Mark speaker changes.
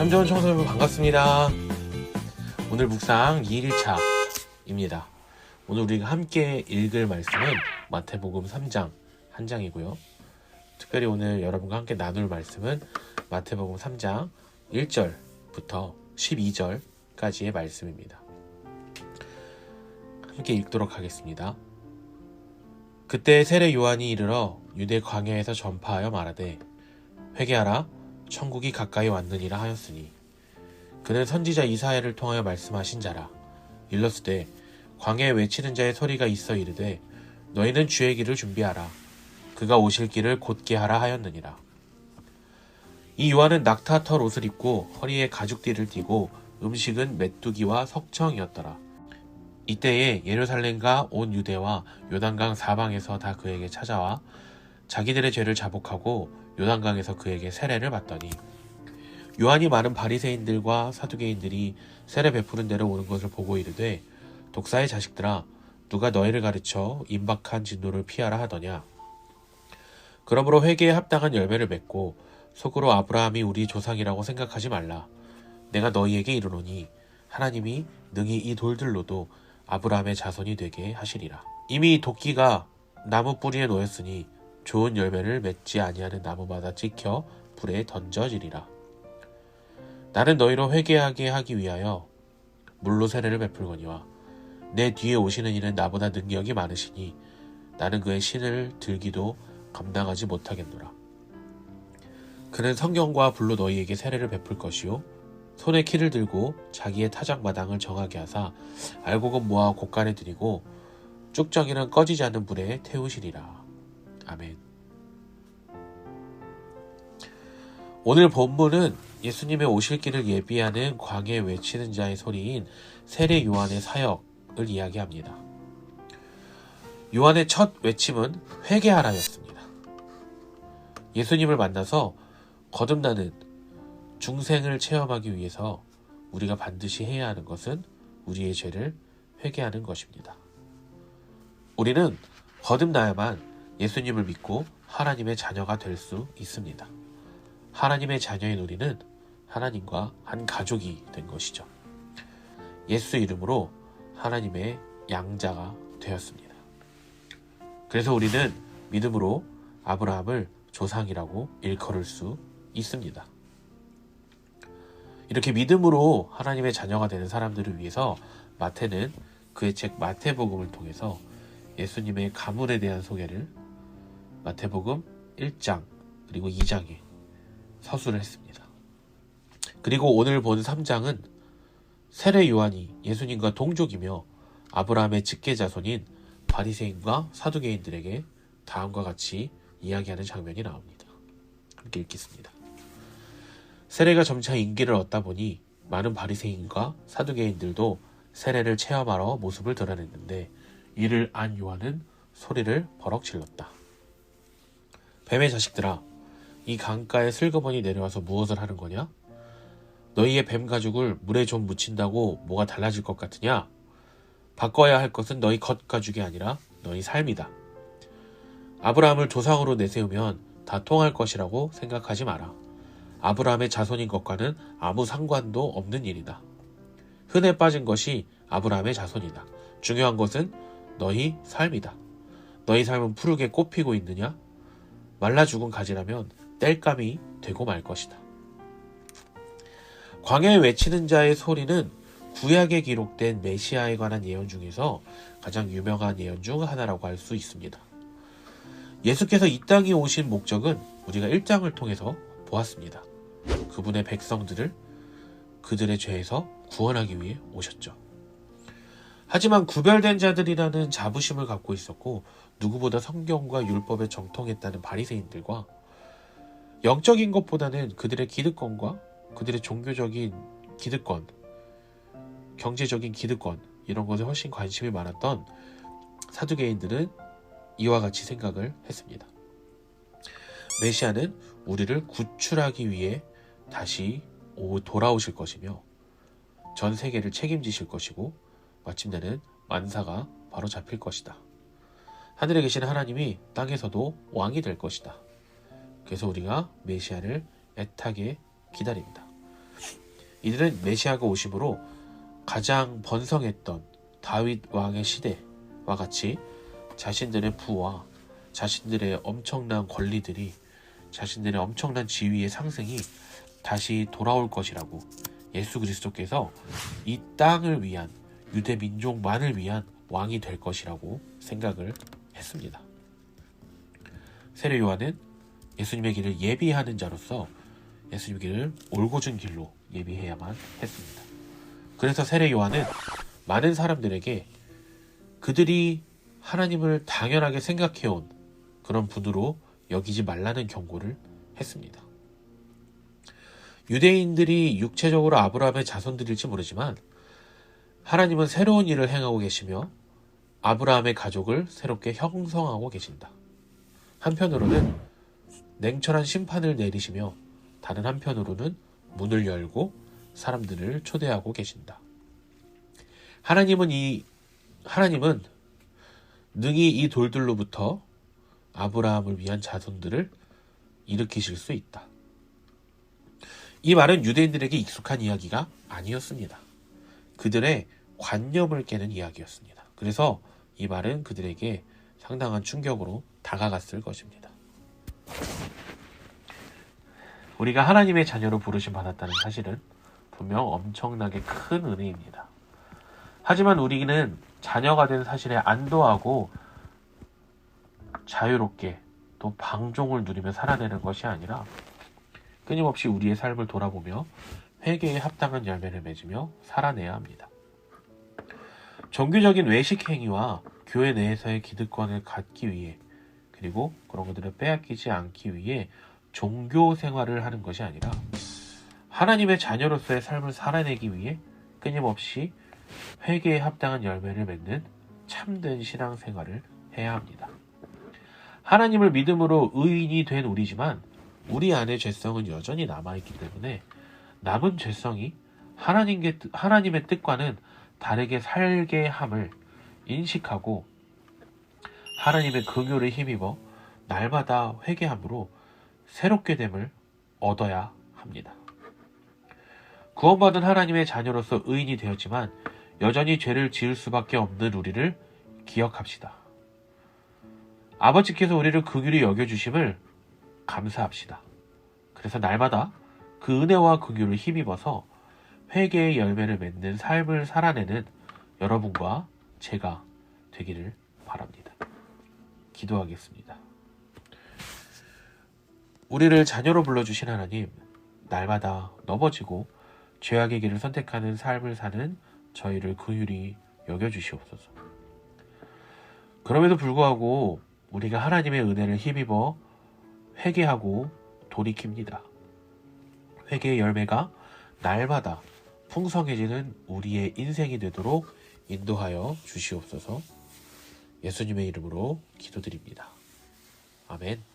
Speaker 1: 참 좋은 청소 여러분 반갑습니다. 오늘 묵상 2일차입니다. 오늘 우리가 함께 읽을 말씀은 마태복음 3장 한 장이고요. 특별히 오늘 여러분과 함께 나눌 말씀은 마태복음 3장 1절부터 12절까지의 말씀입니다. 함께 읽도록 하겠습니다. 그때 세례 요한이 이르러 유대 광야에서 전파하여 말하되 회개하라 천국이 가까이 왔느니라 하였으니 그는 선지자 이사야를 통하여 말씀하신 자라. 일렀으되 광야에 외치는 자의 소리가 있어 이르되 너희는 주의 길을 준비하라 그가 오실 길을 곧게 하라 하였느니라. 이 요한은 낙타 털 옷을 입고 허리에 가죽띠를 띠고 음식은 메뚜기와 석청이었더라. 이때에 예루살렘과 온 유대와 요단강 사방에서 다 그에게 찾아와 자기들의 죄를 자복하고 요단강에서 그에게 세례를 받더니 요한이 많은 바리새인들과 사두개인들이 세례 베푸는 데로 오는 것을 보고 이르되 독사의 자식들아 누가 너희를 가르쳐 임박한 진노를 피하라 하더냐. 그러므로 회개에 합당한 열매를 맺고 속으로 아브라함이 우리 조상이라고 생각하지 말라. 내가 너희에게 이르노니 하나님이 능히 이 돌들로도 아브라함의 자손이 되게 하시리라. 이미 도끼가 나무 뿌리에 놓였으니 좋은 열매를 맺지 아니하는 나무마다 찍혀 불에 던져지리라. 나는 너희로 회개하게 하기 위하여 물로 세례를 베풀거니와 내 뒤에 오시는 이는 나보다 능력이 많으시니 나는 그의 신을 들기도 감당하지 못하겠노라. 그는 성경과 불로 너희에게 세례를 베풀 것이요 손에 키를 들고 자기의 타작마당을 정하게 하사 알곡은 모아 곳간에 들이고 쭉정이는 꺼지지 않는 불에 태우시리라. 아멘. 오늘 본문은 예수님의 오실 길을 예비하는 광야에 외치는 자의 소리인 세례 요한의 사역을 이야기합니다. 요한의 첫 외침은 회개하라였습니다. 예수님을 만나서 거듭나는 중생을 체험하기 위해서 우리가 반드시 해야 하는 것은 우리의 죄를 회개하는 것입니다. 우리는 거듭나야만 예수님을 믿고 하나님의 자녀가 될 수 있습니다. 하나님의 자녀인 우리는 하나님과 한 가족이 된 것이죠. 예수 이름으로 하나님의 양자가 되었습니다. 그래서 우리는 믿음으로 아브라함을 조상이라고 일컬을 수 있습니다. 이렇게 믿음으로 하나님의 자녀가 되는 사람들을 위해서 마태는 그의 책 마태복음을 통해서 예수님의 가문에 대한 소개를 마태복음 1장 그리고 2장에 서술을 했습니다. 그리고 오늘 본 3장은 세례 요한이 예수님과 동족이며 아브라함의 직계자손인 바리새인과 사두개인들에게 다음과 같이 이야기하는 장면이 나옵니다. 함께 읽겠습니다. 세례가 점차 인기를 얻다 보니 많은 바리새인과 사두개인들도 세례를 체험하러 모습을 드러냈는데 이를 안 요한은 소리를 버럭 질렀다. 뱀의 자식들아, 이 강가에 슬그머니 내려와서 무엇을 하는 거냐? 너희의 뱀 가죽을 물에 좀 묻힌다고 뭐가 달라질 것 같으냐? 바꿔야 할 것은 너희 겉 가죽이 아니라 너희 삶이다. 아브라함을 조상으로 내세우면 다 통할 것이라고 생각하지 마라. 아브라함의 자손인 것과는 아무 상관도 없는 일이다. 흔해 빠진 것이 아브라함의 자손이다. 중요한 것은 너희 삶이다. 너희 삶은 푸르게 꽃피고 있느냐? 말라 죽은 가지라면 땔감이 되고 말 것이다. 광야에 외치는 자의 소리는 구약에 기록된 메시아에 관한 예언 중에서 가장 유명한 예언 중 하나라고 할 수 있습니다. 예수께서 이 땅에 오신 목적은 우리가 1장을 통해서 보았습니다. 그분의 백성들을 그들의 죄에서 구원하기 위해 오셨죠. 하지만 구별된 자들이라는 자부심을 갖고 있었고 누구보다 성경과 율법에 정통했다는 바리새인들과 영적인 것보다는 그들의 기득권과 그들의 종교적인 기득권, 경제적인 기득권 이런 것에 훨씬 관심이 많았던 사두개인들은 이와 같이 생각을 했습니다. 메시아는 우리를 구출하기 위해 다시 돌아오실 것이며 전 세계를 책임지실 것이고 마침내는 만사가 바로 잡힐 것이다. 하늘에 계신 하나님이 땅에서도 왕이 될 것이다. 그래서 우리가 메시아를 애타게 기다립니다. 이들은 메시아가 오심으로 가장 번성했던 다윗 왕의 시대와 같이 자신들의 부와 자신들의 엄청난 권리들이, 자신들의 엄청난 지위의 상승이 다시 돌아올 것이라고 예수 그리스도께서 이 땅을 위한, 유대 민족만을 위한 왕이 될 것이라고 생각을 했습니다. 세례 요한은 예수님의 길을 예비하는 자로서 예수님의 길을 올곧은 길로 예비해야만 했습니다. 그래서 세례 요한은 많은 사람들에게 그들이 하나님을 당연하게 생각해온 그런 분으로 여기지 말라는 경고를 했습니다. 유대인들이 육체적으로 아브라함의 자손들일지 모르지만 하나님은 새로운 일을 행하고 계시며 아브라함의 가족을 새롭게 형성하고 계신다. 한편으로는 냉철한 심판을 내리시며 다른 한편으로는 문을 열고 사람들을 초대하고 계신다. 하나님은 능히 이 돌들로부터 아브라함을 위한 자손들을 일으키실 수 있다. 이 말은 유대인들에게 익숙한 이야기가 아니었습니다. 그들의 관념을 깨는 이야기였습니다. 그래서 이 말은 그들에게 상당한 충격으로 다가갔을 것입니다. 우리가 하나님의 자녀로 부르심 받았다는 사실은 분명 엄청나게 큰 은혜입니다. 하지만 우리는 자녀가 된 사실에 안도하고 자유롭게 또 방종을 누리며 살아내는 것이 아니라 끊임없이 우리의 삶을 돌아보며 회개에 합당한 열매를 맺으며 살아내야 합니다. 종교적인 외식 행위와 교회 내에서의 기득권을 갖기 위해, 그리고 그런 것들을 빼앗기지 않기 위해 종교 생활을 하는 것이 아니라 하나님의 자녀로서의 삶을 살아내기 위해 끊임없이 회개에 합당한 열매를 맺는 참된 신앙생활을 해야 합니다. 하나님을 믿음으로 의인이 된 우리지만 우리 안에 죄성은 여전히 남아있기 때문에 남은 죄성이 하나님의 뜻과는 다르게 살게 함을 인식하고 하나님의 긍휼을 힘입어 날마다 회개함으로 새롭게 됨을 얻어야 합니다. 구원받은 하나님의 자녀로서 의인이 되었지만 여전히 죄를 지을 수밖에 없는 우리를 기억합시다. 아버지께서 우리를 긍휼히 여겨주심을 감사합시다. 그래서 날마다 그 은혜와 긍휼을 힘입어서 회개의 열매를 맺는 삶을 살아내는 여러분과 제가 되기를 바랍니다. 기도하겠습니다. 우리를 자녀로 불러주신 하나님, 날마다 넘어지고 죄악의 길을 선택하는 삶을 사는 저희를 긍휼히 여겨주시옵소서. 그럼에도 불구하고 우리가 하나님의 은혜를 힘입어 회개하고 돌이킵니다. 회개의 열매가 날마다 풍성해지는 우리의 인생이 되도록 인도하여 주시옵소서. 예수님의 이름으로 기도드립니다. 아멘.